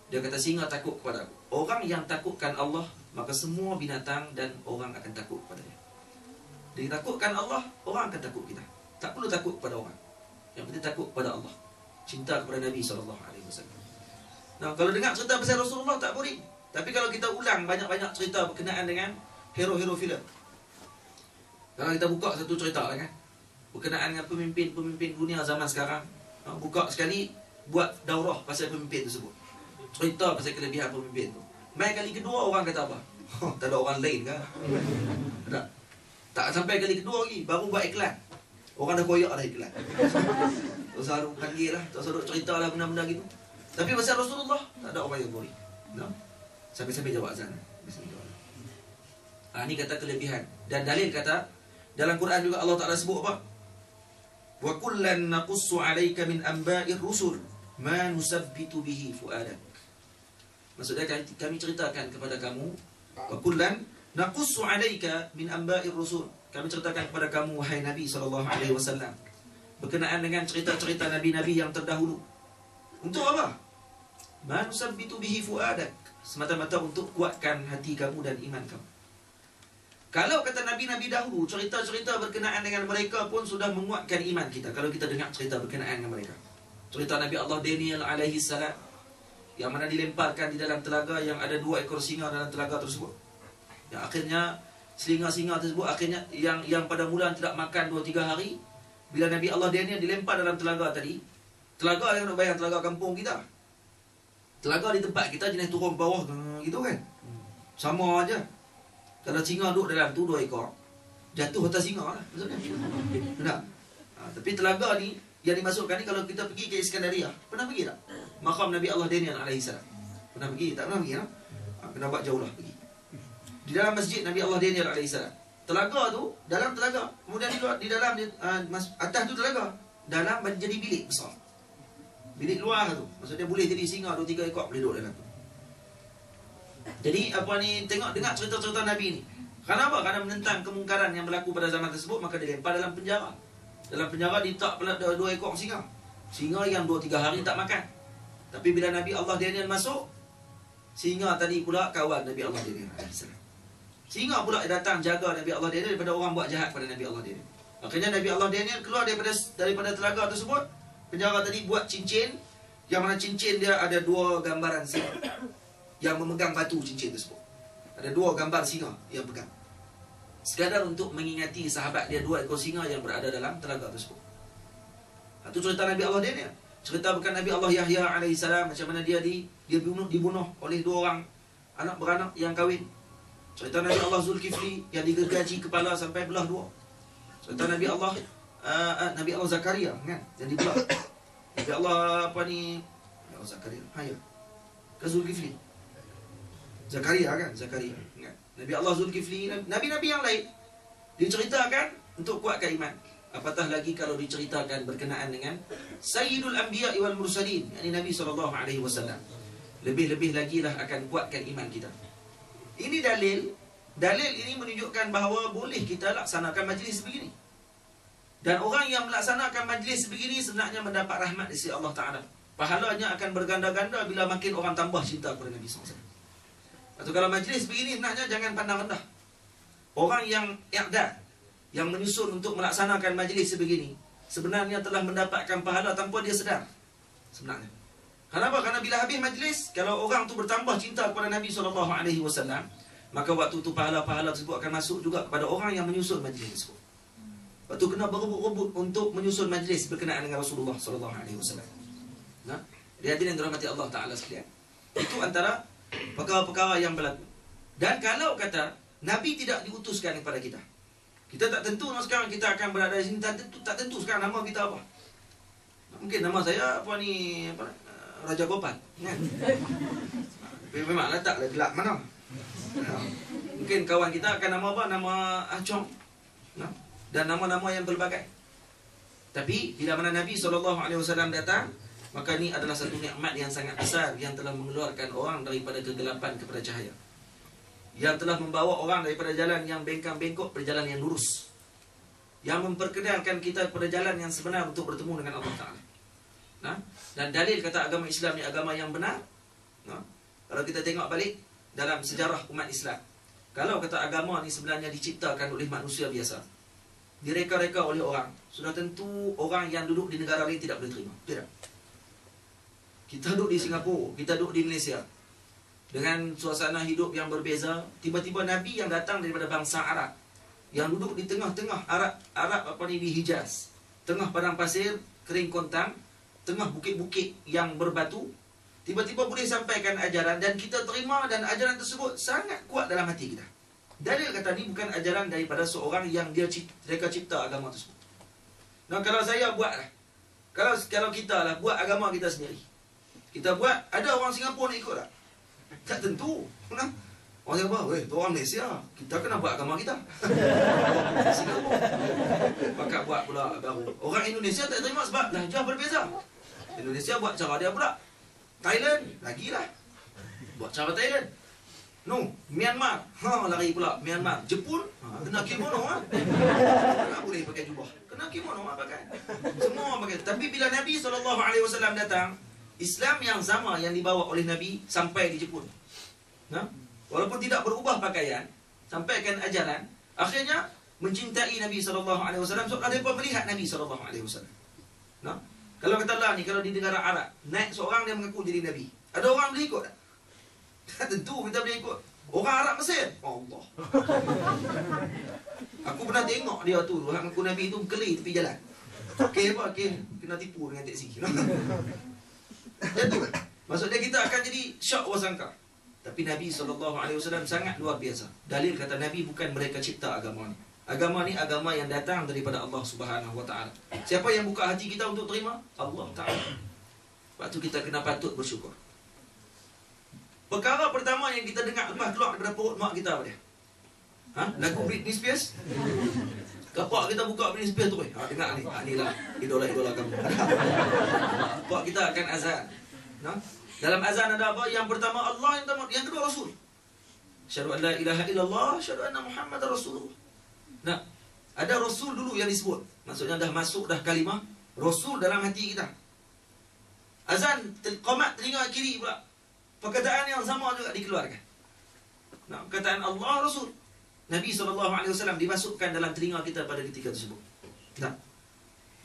Dia kata singa takut kepada aku. Orang yang takutkan Allah, maka semua binatang dan orang akan takut kepada dia. Dia takutkan Allah, orang akan takut kita. Tak perlu takut kepada orang. Yang penting takut kepada Allah. Cinta kepada Nabi SAW. Nah, kalau dengar cerita pasal Rasulullah tak boring. Tapi kalau kita ulang banyak-banyak cerita berkenaan dengan hero-hero filem. Kalau kita buka satu cerita lah kan, berkenaan dengan pemimpin-pemimpin dunia zaman sekarang, buka sekali, buat daurah pasal pemimpin tersebut, cerita pasal kelebihan pemimpin tu. Mai kali kedua orang kata apa? Tak ada orang lain kan? Tak sampai kali kedua lagi, baru buat iklan. Orang dah koyak dah iklan. Tak usah panggil lah, tak usah cerita lah benda-benda gitu. Tapi pasal Rasulullah, tak ada orang yang boring. No? Sampai-sampai jawab azan. Ini kata kelebihan. Dan dalil kata, dalam Quran juga Allah Ta'ala sebut apa? Wa kullan naqussu 'alaika min anba'ir rusul ma nusabbitu bihi fu'adak. Maksudnya kami ceritakan kepada kamu, wa kullan naqussu 'alaika min anba'ir rusul. Kami ceritakan kepada kamu wahai Nabi SAW berkenaan dengan cerita-cerita nabi-nabi yang terdahulu. Untuk apa? Ma nusabbitu bihi fu'adak. Semata-mata untuk kuatkan hati kamu dan iman kamu. Kalau kata nabi-nabi dahulu, cerita-cerita berkenaan dengan mereka pun sudah menguatkan iman kita. Kalau kita dengar cerita berkenaan dengan mereka. Cerita Nabi Allah Daniel alaihi salam, yang mana dilemparkan di dalam telaga, yang ada 2 ekor singa dalam telaga tersebut. Yang akhirnya singa-singa tersebut akhirnya yang pada mula tidak makan 2-3 hari. Bila Nabi Allah Daniel dilempar dalam telaga tadi, telaga yang nak bayang telaga kampung kita. Telaga di tempat kita jenis turun bawah gitu kan. Sama aja. Kalau singa duduk dalam tu 2 ekor, jatuh atas singa lah maksudnya. Benar? Tapi telaga ni yang dimasukkan ni, kalau kita pergi ke Iskandaria, pernah pergi tak? Makam Nabi Allah Daniel AS. Pernah pergi? Tak pernah pergi tak? Kena buat jauh lah pergi. Di dalam masjid Nabi Allah Daniel AS, telaga tu, dalam telaga, kemudian di luar, di dalam, atas tu telaga, dalam jadi bilik besar. Bilik luar tu, maksudnya boleh jadi singa 2-3 ekor boleh duduk dalam tu. Jadi apa ni, tengok dengar cerita-cerita Nabi ni. Kenapa? Karena menentang kemungkaran yang berlaku pada zaman tersebut, maka dilempar dalam penjara. Dalam penjara ditak pula 2 ekor singa. Singa yang 2-3 hari tak makan. Tapi bila Nabi Allah Daniel masuk, singa tadi pula kawan Nabi Allah Daniel AS. Singa pula datang jaga Nabi Allah Daniel daripada orang buat jahat pada Nabi Allah Daniel. Akhirnya Nabi Allah Daniel keluar daripada telaga tersebut. Penjara tadi buat cincin, yang mana cincin dia ada 2 gambaran singa yang memegang batu cincin tersebut. Ada 2 gambar singa yang pegang. Sekadar untuk mengingati sahabat dia 2 ekor singa yang berada dalam telaga tersebut. Itu cerita Nabi Allah Daniel. Cerita bukan Nabi Allah Yahya alaihissalam, macam mana dia dibunuh oleh 2 orang anak beranak yang kahwin. Cerita Nabi Allah Zulkifli yang digergaji kepala sampai belah 2. Cerita Nabi Allah Zakaria kan, yang dibelah. Nabi Allah apa ni? Nabi Allah Zakaria. Ya. Ke Zulkifli. Zakaria kan? Zakaria. Nabi Allah Zulkifli, nabi-nabi yang lain diceritakan untuk kuatkan iman. Apatah lagi kalau diceritakan berkenaan dengan Sayyidul Anbiya wal Mursalin, yakni Nabi SAW. Lebih-lebih lagi lah akan kuatkan iman kita. Ini dalil ini menunjukkan bahawa boleh kita laksanakan majlis begini. Dan orang yang melaksanakan majlis begini sebenarnya mendapat rahmat dari Allah Ta'ala. Pahalanya akan berganda-ganda bila makin orang tambah cinta kepada Nabi SAW. Atau kalau majlis begini sebenarnya jangan pandang rendah. Orang yang i'dad, yang menyusun untuk melaksanakan majlis sebegini, sebenarnya telah mendapatkan pahala tanpa dia sedar. Sebenarnya. Kenapa? Karena bila habis majlis, kalau orang tu bertambah cinta kepada Nabi SAW, maka waktu tu pahala-pahala tersebut akan masuk juga kepada orang yang menyusun majlis tersebut. Waktu kena berebut-rebut untuk menyusun majlis berkenaan dengan Rasulullah SAW. Nah, hadirin yang dirahmati Allah Ta'ala sekalian. Itu antara perkara-perkara yang berlaku. Dan kalau kata Nabi tidak diutuskan kepada kita, kita tak tentu sekarang kita akan berada di sini. Tak tentu sekarang nama kita apa. Mungkin nama saya apa ni, Raja Gopal kan? Memanglah taklah gelap mana. Mungkin kawan kita akan nama apa? Nama Acong. Dan nama-nama yang berbagai. Tapi bila mana Nabi SAW datang, maka ini adalah satu nikmat yang sangat besar yang telah mengeluarkan orang daripada kegelapan kepada cahaya. Yang telah membawa orang daripada jalan yang bengkang-bengkok pada jalan yang lurus. Yang memperkenalkan kita pada jalan yang sebenar untuk bertemu dengan Allah Ta'ala. Dan dalil kata agama Islam ni agama yang benar. Kalau kita tengok balik dalam sejarah umat Islam, kalau kata agama ni sebenarnya diciptakan oleh manusia biasa, direka-reka oleh orang, sudah tentu orang yang duduk di negara lain tidak boleh terima. Tidak. Kita duduk di Singapura, kita duduk di Malaysia, dengan suasana hidup yang berbeza, tiba-tiba Nabi yang datang daripada bangsa Arab, yang duduk di tengah-tengah Arab di Hijaz, tengah padang pasir kering kontang, tengah bukit-bukit yang berbatu, tiba-tiba boleh sampaikan ajaran dan kita terima, dan ajaran tersebut sangat kuat dalam hati kita. Dalil kata ni bukan ajaran daripada seorang yang mereka cipta agama tersebut. Nah, kalau saya buat lah, kalau kita lah buat agama kita sendiri, kita buat, ada orang Singapura nak ikut tak? Tak tentu. Orang Singapura, tu orang Malaysia, kita kena buat agama kita. Singapura pakat buat pula baru. Orang Indonesia tak terima sebab lahjah berbeza. Indonesia buat cara dia pula. Thailand, lagilah buat cara Thailand. No, Myanmar, lari pula Myanmar. Jepun, kena kimono tak boleh pakai jubah, kena kimono pakai. Semua pakai. Tapi bila Nabi SAW datang, Islam yang sama yang dibawa oleh Nabi sampai di Jepun. Walaupun tidak berubah pakaian, sampaikan ajaran, akhirnya mencintai Nabi SAW sebab mereka melihat Nabi SAW. Kalau kata lah ni, kalau di negara Arab, naik seorang dia mengaku jadi Nabi, ada orang boleh ikut tak? Tentu kita boleh ikut. Orang Arab Mesir, Allah. Aku pernah tengok dia tu, mengaku Nabi tu keli tepi jalan. Okey apa? Okey, kena tipu dengan teksi. Tentu. Maksudnya kita akan jadi syak wasangka. Tapi Nabi SAW sangat luar biasa. Dalil kata Nabi bukan mereka cipta agama ni. Agama ni agama yang datang daripada Allah Subhanahu Wa Taala. Siapa yang buka hati kita untuk terima? Allah Taala. Sebab tu kita kena patut bersyukur. Perkara pertama yang kita dengar lepas keluar daripada perut mak kita apa dia? Lagu Britney Spears. Kapak kita buka Britney Spears tu, dengar ni. Inilah idola-idola kamu. Kapak kita akan azan. Dalam azan ada apa? Yang pertama Allah, yang kedua Rasul. Asyhadu an la ilaha illallah, asyhadu anna Muhammadar Rasulullah. Ada Rasul dulu yang disebut. Maksudnya dah masuk dah kalimah Rasul dalam hati kita. Azan qamat telinga kiri pula. Perkataan yang sama juga dikeluarkan. Perkataan Allah Rasul. Nabi SAW dimasukkan dalam telinga kita pada ketika tersebut.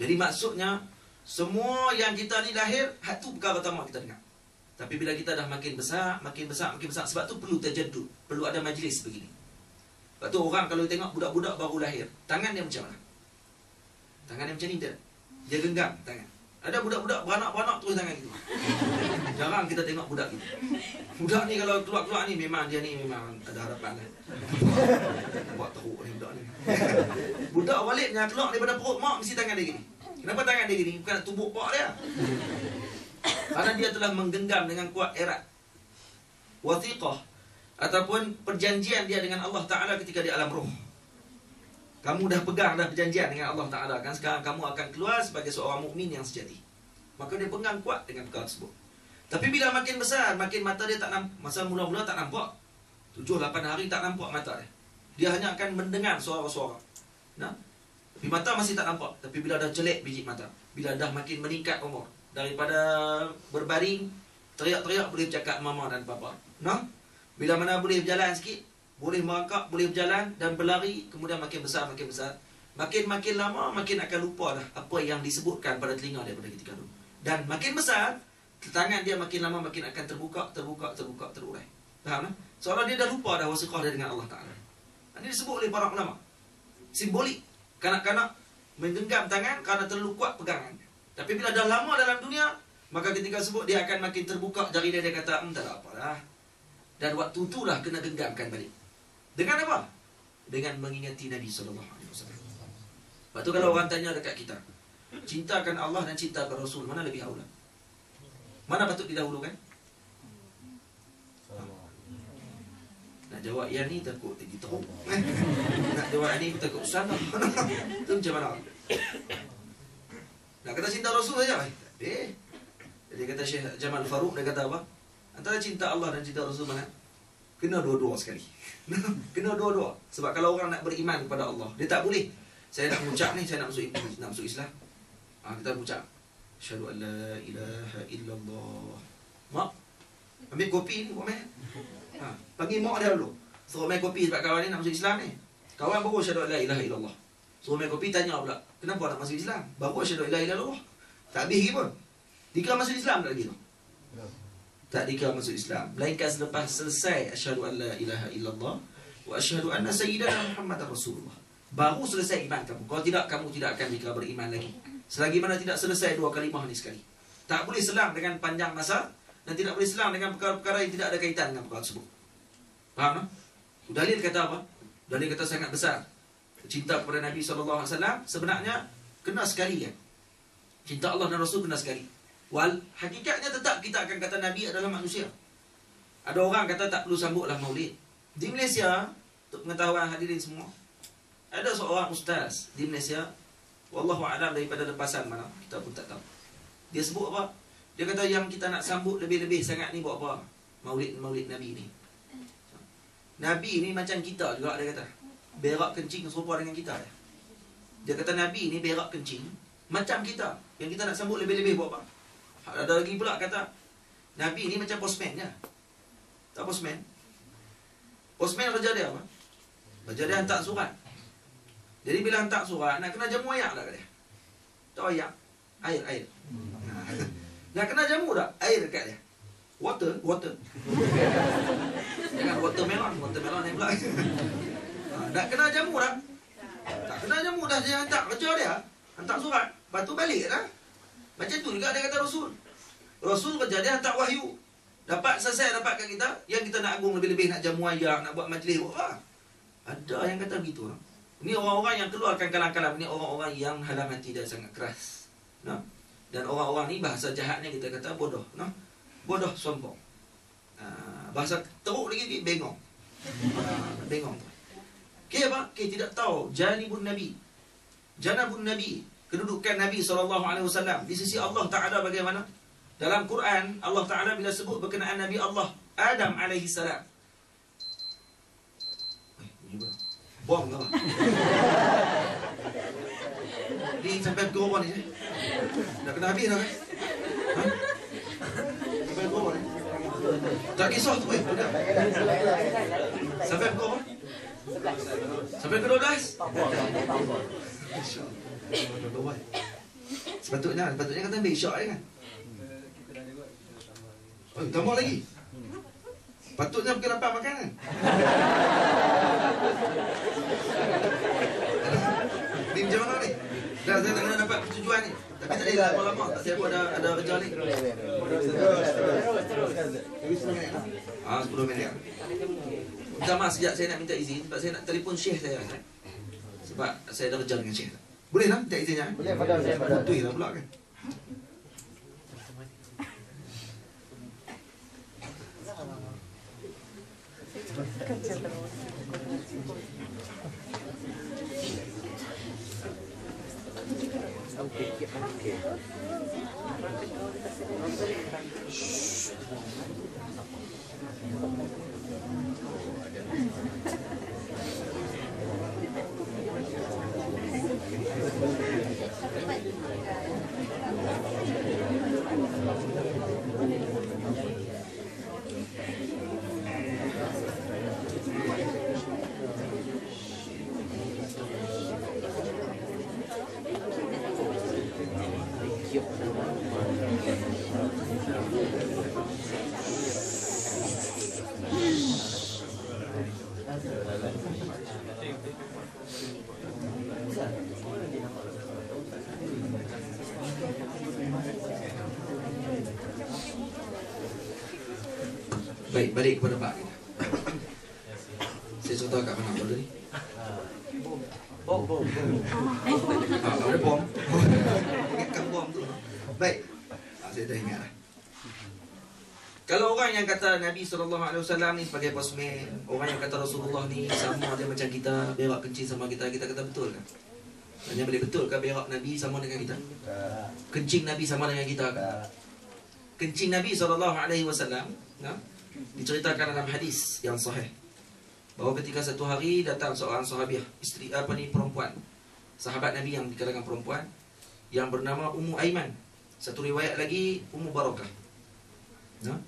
Jadi maksudnya semua yang kita ni lahir, itu perkara pertama kita dengar. Tapi bila kita dah makin besar, sebab tu perlu tajaddud, perlu ada majlis begini. Sebab tu orang kalau tengok budak-budak baru lahir, tangan dia macam mana? Tangan dia macam ni dia genggam tangan. Ada budak-budak beranak-beranak terus tangan gitu. Jarang kita tengok budak gitu. Budak ni kalau keluar-keluar ni memang ada harapan lah. Buat teruk ni budak ni. Budak walidnya keluar daripada perut mak mesti tangan dia gini. Kenapa tangan dia gini? Bukan nak tumbuk pak dia. Karena dia telah menggenggam dengan kuat erat wathiqah ataupun perjanjian dia dengan Allah Ta'ala ketika di alam roh. Kamu dah pegang dah perjanjian dengan Allah Ta'ala kan, sekarang kamu akan keluar sebagai seorang mukmin yang sejati. Maka dia pegang kuat dengan perkara tersebut. Tapi bila makin besar, makin mata dia tak nampak. Masa mula-mula tak nampak, 7-8 hari tak nampak mata dia. Dia hanya akan mendengar suara-suara. Tapi mata masih tak nampak. Tapi bila dah jelek biji mata, bila dah makin meningkat umur, daripada berbaring, teriak-teriak boleh bercakap mama dan papa. Bila mana boleh berjalan sikit, boleh merangkak, boleh berjalan dan berlari, kemudian makin besar, makin besar. Makin lama, makin akan lupa dah apa yang disebutkan pada telinga dia pada ketika itu. Dan makin besar, tangan dia makin lama makin akan terurai. Faham tak? Seolah dia dah lupa dah wasiqah dia dengan Allah Ta'ala. Ini disebut oleh para ulama. Simbolik. Kanak-kanak menggenggam tangan kerana terlalu kuat pegangan. Tapi bila dah lama dalam dunia, maka ketika sebut dia akan makin terbuka jari dia kata, tak ada apalah. Dan waktu itulah kena genggamkan balik. Dengan apa? Dengan mengingati Nabi SAW. Lepas tu kalau orang tanya dekat kita, cintakan Allah dan cintakan Rasul, mana lebih aula? Mana patut didahulukan? Nak jawab yang ni takut jadi teruk. Nak jawab yang ni takut sana. Itu macam mana? Nak kata cinta Rasul saja? Jadi kata Syekh Jamal Faruq, dia kata apa? Antara cinta Allah dan cinta Rasul mana? Kena dua-dua sekali. Kena dua-dua. Sebab kalau orang nak beriman kepada Allah, dia tak boleh. Saya nak mengucap ni, saya nak masuk Islam. Kita mengucap Asyhadu an la ilaha illallah. Mak, ambil kopi ni buat main. Panggil mak dia dulu. Suruh main kopi sebab kawan ni nak masuk Islam ni. Kawan baru asyhadu an la ilaha illallah. Suruh main kopi, tanya pula, kenapa nak masuk Islam? Baru asyhadu an la ilaha illallah. Tak habis lagi pun. Dikira masuk Islam tak lagi tu? Tak dikira masuk Islam. Melainkan selepas selesai asyhadu an la ilaha illallah wa asyhadu anna sayyidana Muhammadar Rasulullah. Baru selesai iman kamu. Kalau tidak, kamu tidak akan dikira beriman lagi. Selagi mana tidak selesai dua kalimah ni sekali. Tak boleh selang dengan panjang masa dan tidak boleh selang dengan perkara-perkara yang tidak ada kaitan dengan perkara tersebut. Faham tak? Dalil kata apa? Dalil kata sangat besar. Cinta kepada Nabi SAW sebenarnya kena sekali kan. Cinta Allah dan Rasul kena sekali. Wal hakikatnya tetap kita akan kata Nabi adalah manusia. Ada orang kata tak perlu sambutlah maulid. Di Malaysia, untuk pengetahuan hadirin semua, ada seorang ustaz di Malaysia, wallahu a'lam daripada lepasan mana, kita pun tak tahu. Dia sebut apa? Dia kata yang kita nak sambut lebih-lebih sangat ni buat apa? Maulid Nabi ni. Nabi ni macam kita juga, dia kata. Berak kencing serupa dengan kita. Dia kata Nabi ni berak kencing macam kita. Yang kita nak sambut lebih-lebih buat apa? Ada lagi pula kata Nabi ni macam postman je. Tak postman? Postman kerja dia apa? Kerja dia hantar surat. Jadi bila hantar surat, nak kena jamu ayak tak dia? Tak ayak. Air. Nak kena jamu tak? Air dekat dia. Water. Jangan watermelon yang pula. Nak kena jamu tak? Tak kena jamu dah. Dia hantar kerja dia. Hantar surat. Lepas tu balik dah. Macam tu juga dia kata Rasul. Rasul kerja dia hantar wahyu. Selesai dapat kat kita. Yang kita nak agung lebih-lebih, nak jamu ayak, nak buat majlis, buat apa? Ada yang kata begitu. Ini orang-orang yang keluarkan kalam-kalam. Ini orang-orang yang halam hati dia sangat keras. Nah? Dan orang-orang ni bahasa jahatnya kita kata bodoh. Nah? Bodoh sombong. Bahasa teruk lagi, bengong. Bengong. Okay, apa? Okay, tidak tahu. Janibun Nabi. Kedudukan Nabi SAW di sisi Allah Ta'ala bagaimana? Dalam Quran, Allah Ta'ala bila sebut berkenaan Nabi Allah Adam AS. Bom ke apa? Ni sampai pukul berapa ni? Dah kena habis dah kan? Sampai pukul berapa ni? Tak kisah tu sampai pukul berapa? Sampai ke 12? Sepatutnya kata ambil isyak kan? Oh, tambah lagi. Patutnya pergi dapat makanan. Ni macam mana ni? Dah saya tak kena dapat persetujuan ni. Tapi tak ada lama. Tak saya pun ada kerja ni. 10 minit. Minta maaf sekejap, saya nak minta izin sebab saya nak telefon Syekh saya. Sebab saya ada kerja dengan Syekh. Boleh lah minta izinnya? Boleh, padahal saya putih lah pula kan. Baik, balik kepada Pak kita. Saya contoh kat mana benda ni? Bom. Ada bom. Ingatkan bom tu. Baik. Saya dah ingat lah. Kalau orang yang kata Nabi SAW ni sebagai postman, orang yang kata Rasulullah ni sama dia macam kita, berak kencing sama kita, kita kata betul kan? Hanya boleh betul ke berak Nabi sama dengan kita? Kencing Nabi sama dengan kita kan? Kencing Nabi SAW, nah, diceritakan dalam hadis yang sahih bahawa ketika satu hari datang seorang sahabiah, perempuan, sahabat Nabi yang di kalangan perempuan yang bernama Ummu Aiman, Satu riwayat lagi Ummu Barakah. Nah,